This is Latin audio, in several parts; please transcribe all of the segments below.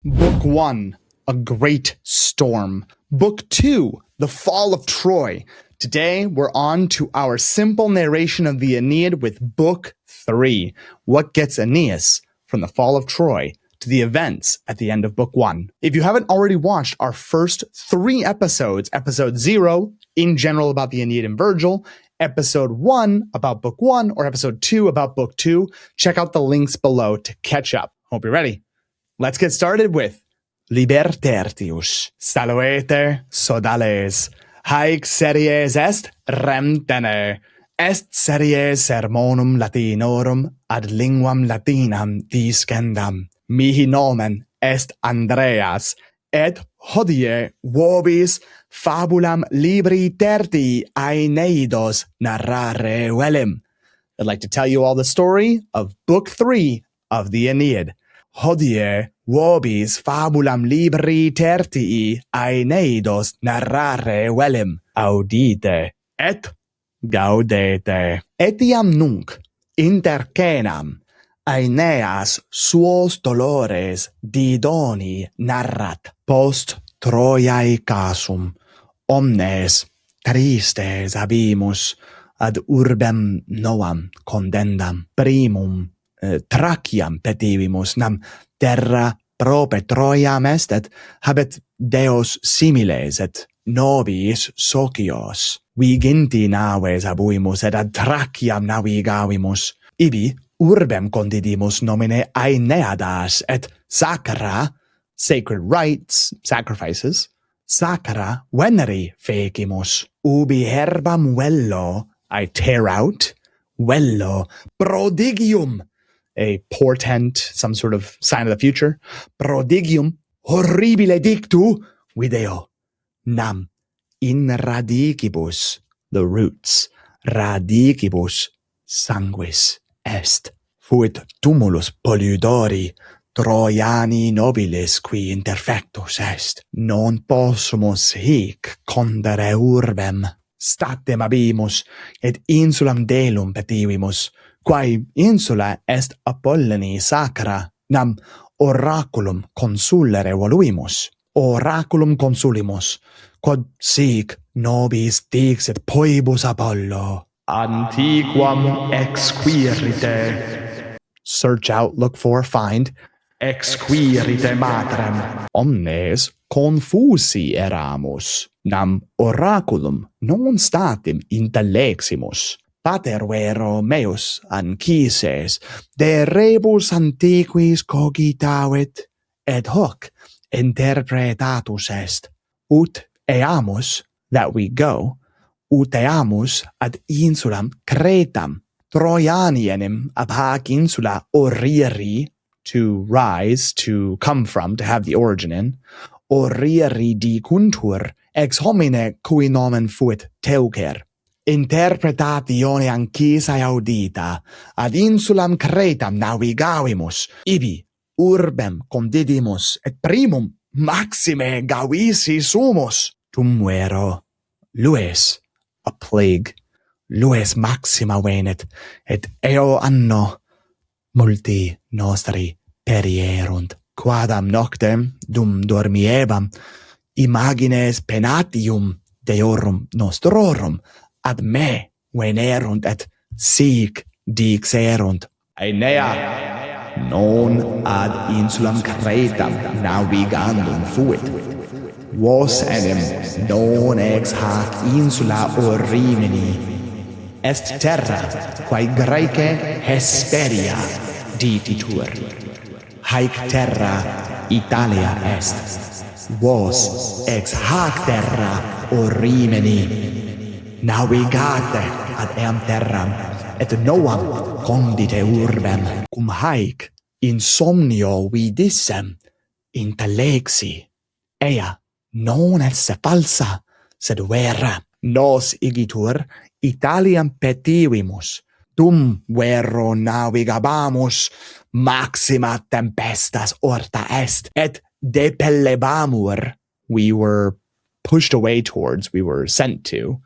Book 1, A Great Storm. Book 2, The Fall of Troy. Today, we're on to our simple narration of the Aeneid with Book 3. What gets Aeneas from the fall of Troy to the events at the end of Book 1. If you haven't already watched our first 3 episodes, Episode 0, in general about the Aeneid and Vergil, Episode 1 about Book 1, or Episode 2 about Book 2, check out the links below to catch up. Hope you're ready. Let's get started with Liber tertius, Salvete, sodales, haec series est Rem Tene, est series sermonum Latinorum ad linguam Latinam discendam. Mihi nomen est Andreas, et hodie vobis fabulam libri tertii Aeneidos narrare velim. I'd like to tell you all the story of Book 3 of the Aeneid. Hodie vobis fabulam libri tertii Aeneidos narrare velim. Audite et gaudete. Etiam nunc intercenam Aeneas suos dolores didoni narrat post Troiae casum. Omnes tristes habimus ad urbem noam condendam. Primum Traciam petivimus, nam terra prope Troiam est, et habet Deos similes, et nobis socios. Viginti naves habuimus, et ad Traciam navigavimus. Ibi urbem condidimus nomine Aeneadas, et sacra, sacred rites, sacrifices, sacra veneri fecimus. Ubi herbam vello, I tear out, vello prodigium, a portent, some sort of sign of the future. Prodigium horribile dictu video. Nam in radicibus, the roots, radicibus sanguis est. Fuit tumulus polydori Troiani nobilis qui interfectus est. Non possumus hic condere urbem. Statem habimus, et insulam delum petivimus, quae insula est Apolloni sacra, nam oraculum consulere voluimus. Oraculum consulimus, quod sic nobis dixit poibus Apollo. Antiquam exquirite. Search out, look for, find. Exquirite matrem. Omnes confusi eramus. Nam oraculum non statim intelleximus. Pater vero meus anchises de rebus antiquis cogitavit, et hoc interpretatus est. Ut eamus, that we go, ut eamus ad insulam Cretam, Troianienem ab hac insula oriri, to rise, to come from, to have the origin in, oriri dicuntur ex homine cui nomen fuit Teucer. Interpretatione anchisae audita, ad insulam Cretam navigavimus, ibi urbem condidimus, et primum maxime gavisi sumus. Tum vero, lues, a plague, lues maxima venet, et eo anno multi nostri perierunt. Quadam noctem, dum dormiebam, imagines penatium deorum nostrorum ad me venerunt, et sic dixerunt. Aenea non ad insulam Cretam navigandum fuit. Vos enim non ex hac insula Orimini est terra quae Graece Hesperia dicitur. Haec terra Italia est. Vos ex hac terra Orimini navigate ad eam terram, et noam condite urbem. Cum haec insomnio vidissem intellexi. Ea non esse falsa, sed vera. Nos igitur Italiam petivimus. Dum vero navigabamus, maxima tempestas orta est, et depellebamur. We were pushed away towards, we were sent to,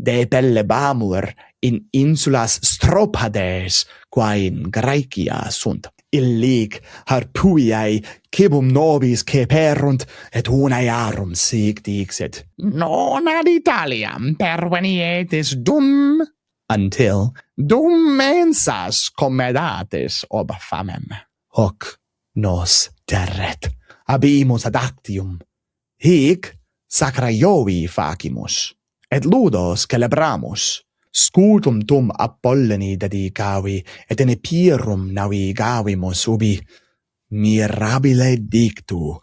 depellebamur in insulas Stropades, quae in Graecia sunt. illic harpuiae cibum nobis ceperunt, et unaearum sic dixit, non ad Italiam pervenietis dum, until dum mensas comedatis ob famem. Hoc nos terret, habimus ad actium, hic sacra Jovi facimus, et ludos celebramus, scutum tum Apolloni dedicavi, et in Epeirum navigavimus ubi mirabile dictu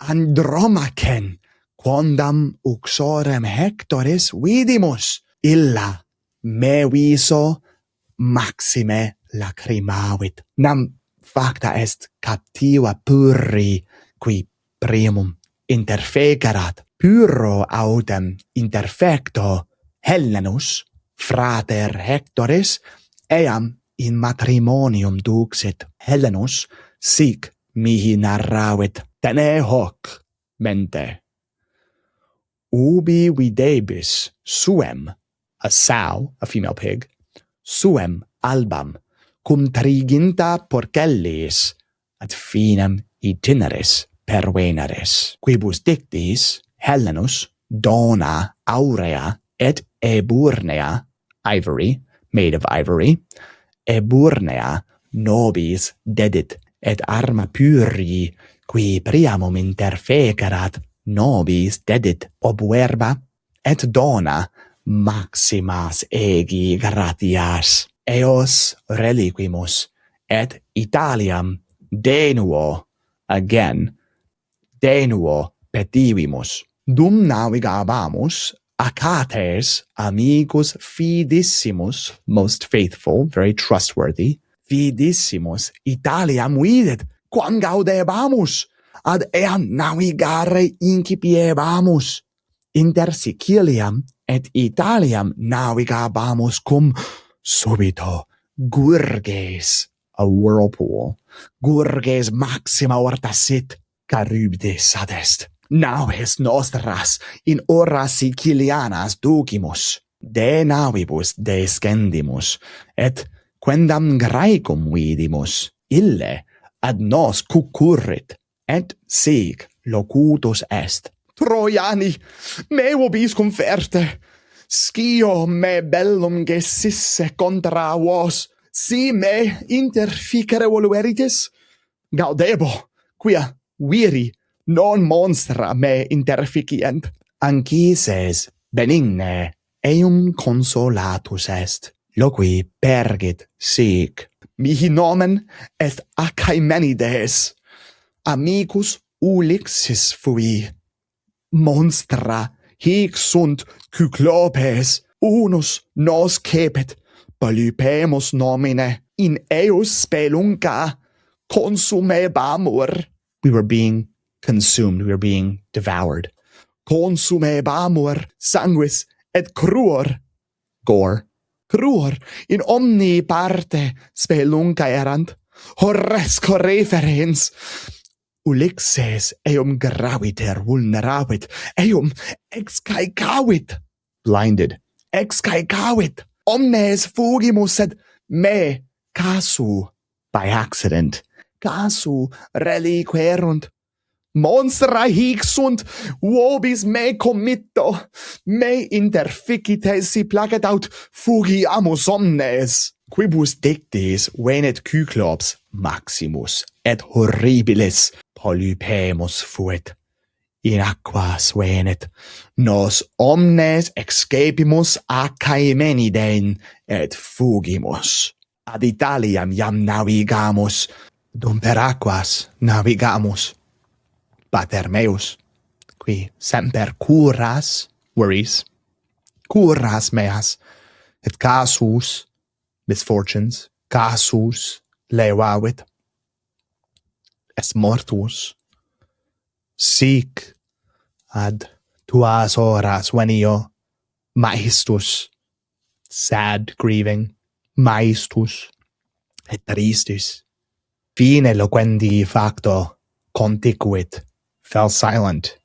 Andromacen, quondam uxorem Hectoris vidimus, illa me viso maxime lacrimavit. Nam facta est captiva purri, qui primum interfecerat, puro autem interfecto Hellenus, frater Hectoris, eam in matrimonium duxit. Hellenus sic mihi narravit, Tene hoc mente. Ubi videbis suem, a sow, a female pig, suem albam, cum triginta porcellis, ad finem itineris perveneris. Quibus dictis Hellenus dona aurea et eburnea, ivory, made of ivory, eburnea nobis dedit, et arma puri, qui priamum interfecerat, nobis dedit ob verba, et dona maximas egi gratias, eos reliquimus, et Italiam denuo, again, denuo petivimus. Dum navigabamus, Achates amicus fidissimus, most faithful, very trustworthy, fidissimus Italiam videt, quam gaudebamus, ad eam navigare incipiebamus, inter Siciliam et Italiam navigabamus cum subito gurges, a whirlpool, gurges maxima orta sit, Charybdis adest. Naves nostras in ora Sicilianas ducimus, de navibus descendimus, et quendam Graecum vidimus, ille ad nos cucurrit, et sic locutus est. Troiani, me vobis conferte, scio me bellum gesisse contra vos, si me interficere volueritis, gaudebo, quia viri non monstra me interficient. Anchises benigne eum consolatus est, loqui pergit sic. Mihi nomen est Achaemenides, amicus ulixis fui. Monstra hic sunt Cyclopes, unus nos cepit, polypemus nomine, in eus spelunca consumebamur. We were being consumed, we were being devoured. Consumebamur sanguis et cruor, gore, cruor in omni parte spelunca erant, horresco referens. Ulixes eum graviter vulneravit, eum excaecavit, blinded, excaecavit, omnes fugimus, sed me casu, by accident, casu reliquerunt. Monstra hic sunt, vobis me committo, me interficite si placet aut fugiamus omnes. Quibus dictis venet Cyclops maximus, et horribilis polypemus fuit. In aquas venet, nos omnes escapimus Achaemenidein, et fugimus. Ad Italiam iam navigamus, dum per aquas navigamus. Pater meus, qui semper curas, worries, curas meas, et casus, misfortunes, casus levavit, est mortus, sic ad tuas horas venio maestus, sad grieving, maestus, et tristis, fine loquendi facto conticuit, fell silent,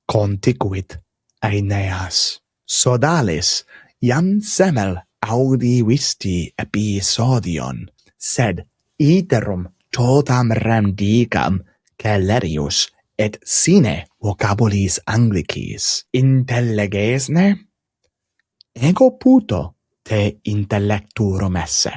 conticuit Aeneas. Sodales iam semel audi visti episodion, sed iterum totam rem dicam celerius et sine vocabulis Anglicis intellegesne? Ego puto te intellecturum esse.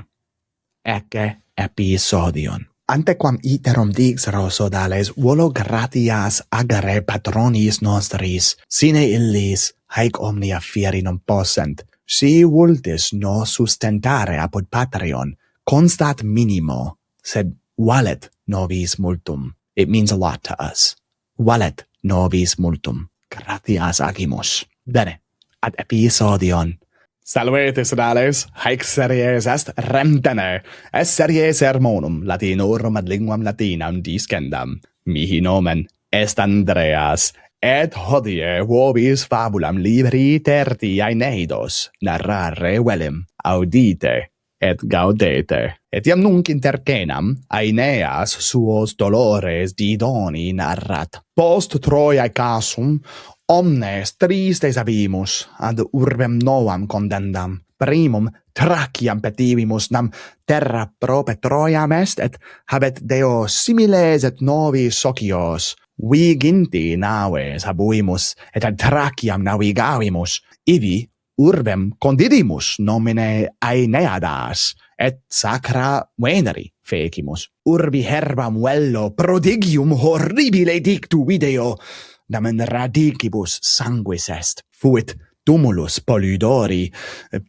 Ecce episodion. Antequam iterum dixero sodales volo gratias agere patronis nostris, sine illis haec omnia fieri non possent, si vultis no sustentare apud patrion, constat minimo, sed valet nobis multum. It means a lot to us. Valet nobis multum. Gratias agimus. Bene, ad episodion. Salvete, sodales, haec series est Rem Tene, est series sermonum Latinorum ad linguam Latinam discendam. Mihi nomen est Andreas, et hodie vobis fabulam libri terti Aeneidos narrare velim, audite et gaudete. Et iam nunc intercenam Aeneas suos dolores didoni narrat. Post Troiae casum, omnes tristes habimus ad urbem novam condendam. Primum Thraciam petivimus, nam terra prope Troiam est, et habet Deo similes et novis socios. Viginti naves habuimus, et ad Thraciam navigavimus. Ibi urbem condidimus nomine Aeneadas, et sacra Veneri fecimus. Urbi herbam vello prodigium horribile dictu video, nam in radicibus sanguis est. Fuit tumulus polydori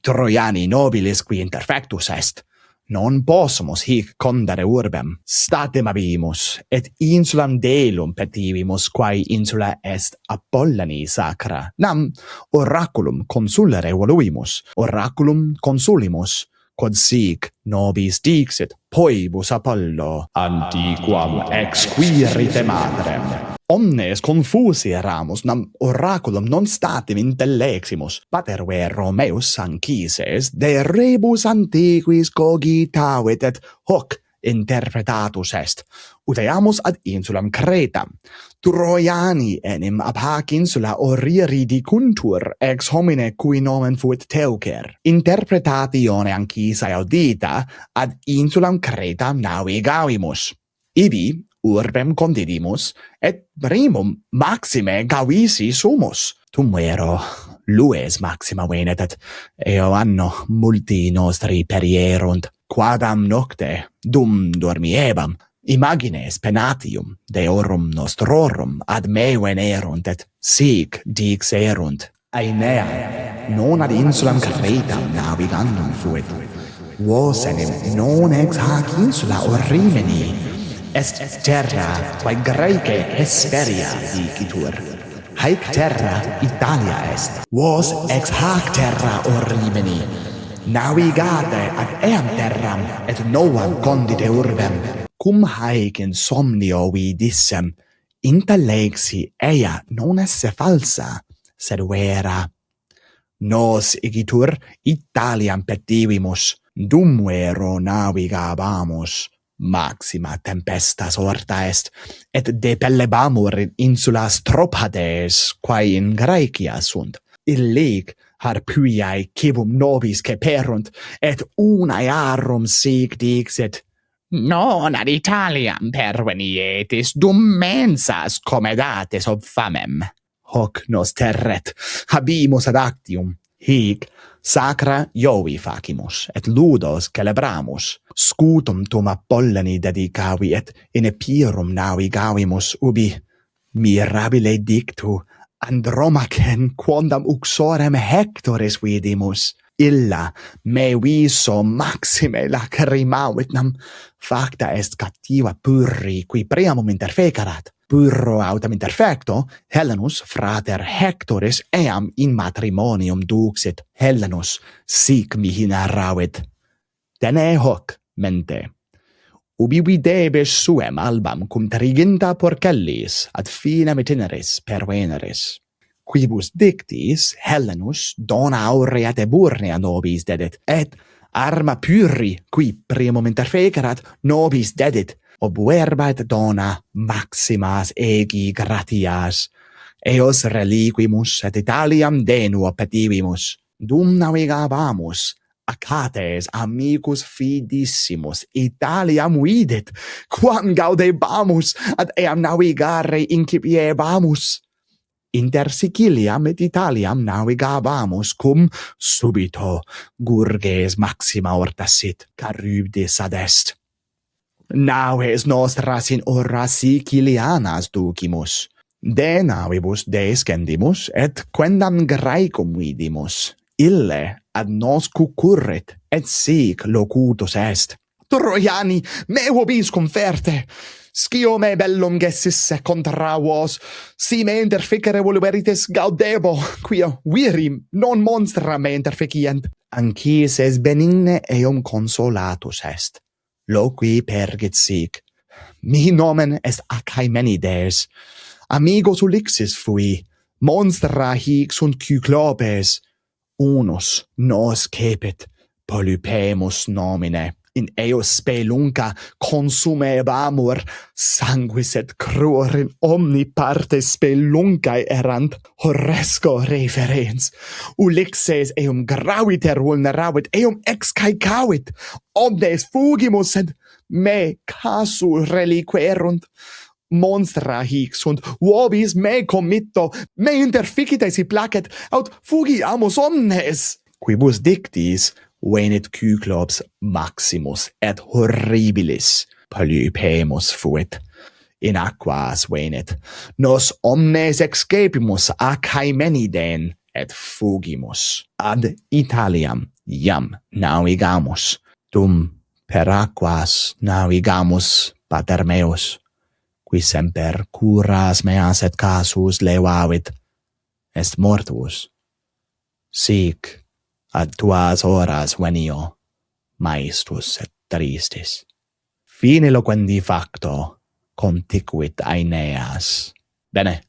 Troiani nobilis qui interfectus est. Non possumus hic condere urbem. Statem habimus, et insulam Delum petivimus, quae insula est Apolloni sacra. Nam oraculum consulere voluimus, oraculum consulimus, quod sic nobis dixit poibus Apollo, antiquam exquirite matrem. Omnes confusi eramus, nam oraculum non statim intelleximus, paterve Romeus Anchises de rebus antiquis cogitavit, et hoc interpretatus est. Uteamus ad insulam Cretam. Troiani enim ab hac insula oriri dicuntur, ex homine cui nomen fuit Teucer. Interpretatione Anchisae audita, ad insulam Cretam navigavimus. Ibi urbem condidimus, et primum maxime gavisi sumus. Tum vero, lues maxima venet, et eo anno multi nostri perierunt, quadam nocte dum dormiebam, imagines penatium deorum nostrorum ad me venerunt, et sic dixerunt. Aenea non ad insulam Cretam navigandum fuit. Vos enim non ex hac insula Orrimeni, est terra quae Graece Hesperia dicitur. Haec terra Italia est. Vos ex hac terra Orrimeni navigate ad eam terram et novam condite urbem. Cum haec in somnio vi dissem, intellexi ea non esse falsa, sed vera. Nos igitur Italiam petivimus, dum vero navigabamus. Maxima tempesta sorta est, et depellebamur in insulas Tropades, quae in Graecia sunt. Illic harpuiae cibum nobis ceperunt, et unae arum sic dixit, non ad Italiam pervenietis dum mensas comedates ob famem. Hoc nos terret, habimus ad actium, hic sacra Jovi facimus, et ludos celebramus. Scutum tum Apolloni dedicavi, et in Epeirum navigavimus, ubi mirabile dictu Andromacen quondam uxorem Hectoris vidimus. Illa me viso maxime lacrimavit, nam facta est captiva Pyrrhi, qui primum interfecerat. Pyrrho autem interfecto, Helenus frater Hectoris eam in matrimonium duxit. Helenus sic mihi narravit. Tene hoc mente. Ubi videbis suem albam cum triginta porcellis ad finem itineris per Veneris. Quibus dictis Helenus dona aurea Eburnea nobis dedit, et arma Pyrrhi, qui primum interfecerat, nobis dedit, ob verba et dona maximas egi gratias. Eos reliquimus et Italiam denuo petivimus. Dum navigabamus, Acates amicus fidissimus Italiam vidit, quam gaudebamus ad eam navigare incipiebamus. Inter Siciliam et Italiam navigabamus cum subito gurges maxima ortasit, Charybdis adest. Naves nostras in ora Sicilianas ducimus. De navibus descendimus et quendam Graecum vidimus. Ille ad nos cucurrit et sic locutus est. Troiani, me vobis conferte. Scio me bellum gessisse contra vos, si me interficere voluberitis gaudebo, quia virim non monstra me interficient. Anquis es benigne eum consolatus est. Loqui pergit sic. Mi nomen est Achaemenides. Amigos Ulixis fui. Monstra hic sunt Cyclopes. Unus nos cepit. Polypemus nomine. In eos spelunca consumebamur sanguis et cruor in omni parte speluncae erant. Horresco referens. Ulixes eum graviter vulneravit, eum excaecavit. Omnes fugimus, sed me casu reliquerunt. Monstra hic sunt, vobis me committo, me interficite si placet, aut fugiamus omnes. Quibus dictis venit Cyclops maximus et horribilis Polypemus fuit. In aquas venit. Nos omnes excepimus Achaemeniden et fugimus. Ad Italiam iam navigamus. Dum per aquas navigamus, pater meus, qui semper curas meas et casus levavit, est mortuus. Sic ad tuas horas venio, maestus et tristis. Fine loquendi facto, conticuit Aeneas. Bene,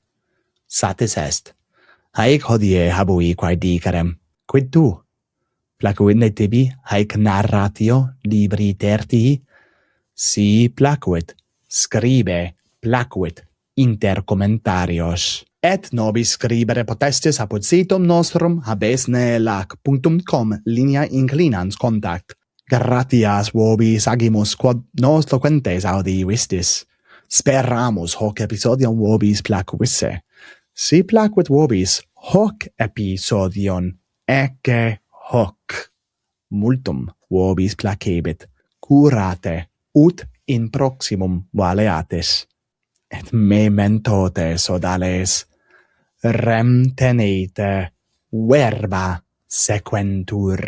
satis est. Haec hodie habui quae dicerem. Quid tu? Placuit ne tibi haec narratio libri tertii? Si placuit, scribe, placuit, inter commentarios. Et nobis scribere potestis apud situm nostrum habesnelac.com linea inclinans contact. Gratias vobis agimus quod nos loquentes audi vistis. Speramus hoc episodium vobis placuisse. Si placuit vobis hoc episodion, ecce hoc multum vobis placebit. Curate ut in proximum valeatis. Et mementote sodales. Rem Tenē, verba sequentur.